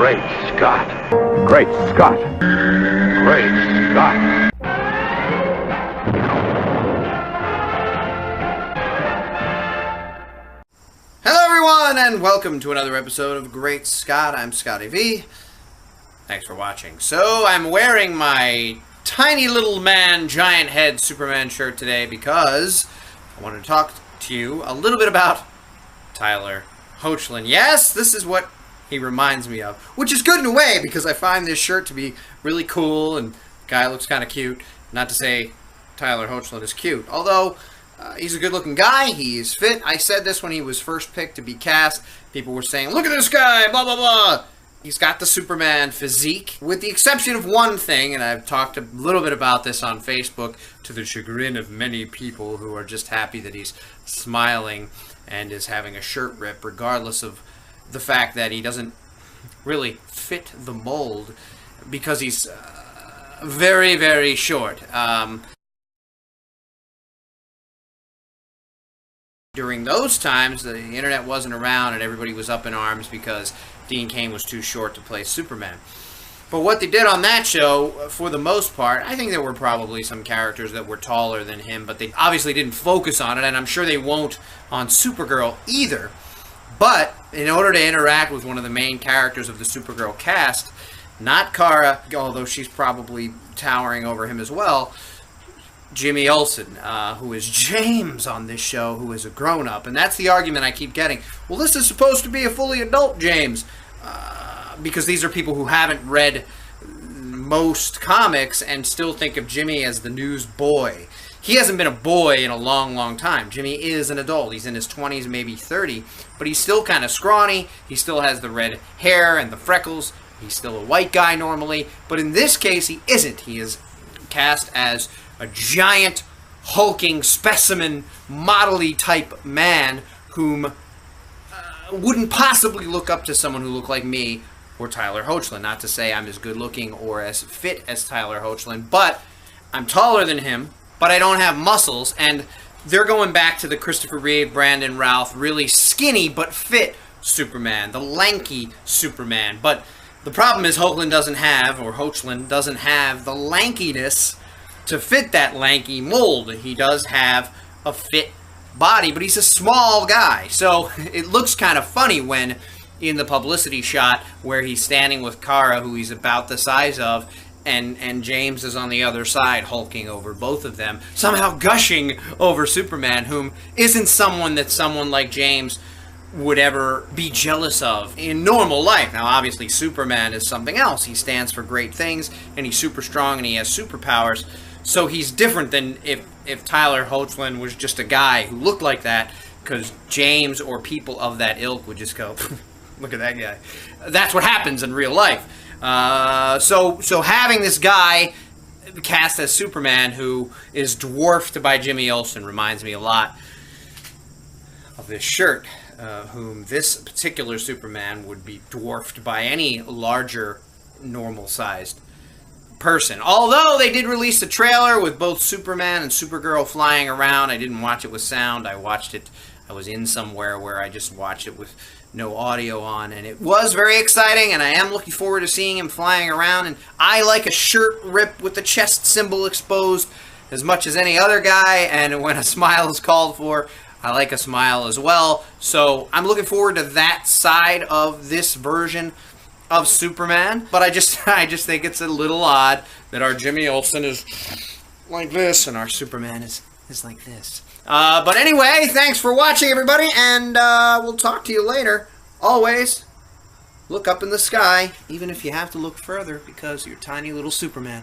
Great Scott. Great Scott. Great Scott. Hello everyone, and welcome to another episode of Great Scott. I'm Scotty V. Thanks for watching. So, I'm wearing my tiny little man, giant head Superman shirt today because I wanted to talk to you a little bit about Tyler Hoechlin. Yes, this is what he reminds me of, which is good in a way because I find this shirt to be really cool and the guy looks kind of cute. Not to say Tyler Hoechlin is cute, although he's a good-looking guy. He's fit. I said this when he was first picked to be cast. People were saying, look at this guy, blah, blah, blah. He's got the Superman physique, with the exception of one thing, and I've talked a little bit about this on Facebook, to the chagrin of many people who are just happy that he's smiling and is having a shirt rip, regardless of the fact that he doesn't really fit the mold, because he's very, very short. During those times, the internet wasn't around and everybody was up in arms because Dean Cain was too short to play Superman. But what they did on that show, for the most part, I think there were probably some characters that were taller than him, but they obviously didn't focus on it, and I'm sure they won't on Supergirl either. But in order to interact with one of the main characters of the Supergirl cast, not Kara, although she's probably towering over him as well, Jimmy Olsen, who is James on this show, who is a grown-up. And that's the argument I keep getting. Well, this is supposed to be a fully adult James. Because these are people who haven't read most comics and still think of Jimmy as the newsboy. He hasn't been a boy in a long, long time. Jimmy is an adult. He's in his 20s, maybe 30. But he's still kind of scrawny. He still has the red hair and the freckles. He's still a white guy normally. But in this case, he isn't. He is cast as a giant, hulking specimen, model-y type man whom wouldn't possibly look up to someone who looked like me or Tyler Hoechlin. Not to say I'm as good-looking or as fit as Tyler Hoechlin, but I'm taller than him, but I don't have muscles, and they're going back to the Christopher Reeve, Brandon Routh, really skinny but fit Superman, the lanky Superman. But the problem is Hoechlin doesn't have the lankiness to fit that lanky mold. He does have a fit body, but he's a small guy. So it looks kind of funny when in the publicity shot where he's standing with Kara, who he's about the size of, and James is on the other side hulking over both of them, somehow gushing over Superman, whom isn't someone that someone like James would ever be jealous of in normal life. Now, obviously, Superman is something else. He stands for great things, and he's super strong, and he has superpowers. So he's different than if Tyler Hoechlin was just a guy who looked like that, because James or people of that ilk would just go, look at that guy. That's what happens in real life. So having this guy cast as Superman who is dwarfed by Jimmy Olsen reminds me a lot of this shirt, whom this particular Superman would be dwarfed by any larger, normal-sized person. Although they did release a trailer with both Superman and Supergirl flying around. I didn't watch it with sound. I was in somewhere where I just watched it with no audio on, and it was very exciting, and I am looking forward to seeing him flying around. And I like a shirt rip with the chest symbol exposed as much as any other guy, and when a smile is called for, I like a smile as well. So I'm looking forward to that side of this version of Superman, but I just think it's a little odd that our Jimmy Olsen is like this and our Superman is like this. But anyway, thanks for watching, everybody, and we'll talk to you later. Always look up in the sky, even if you have to look further because you're tiny little Superman.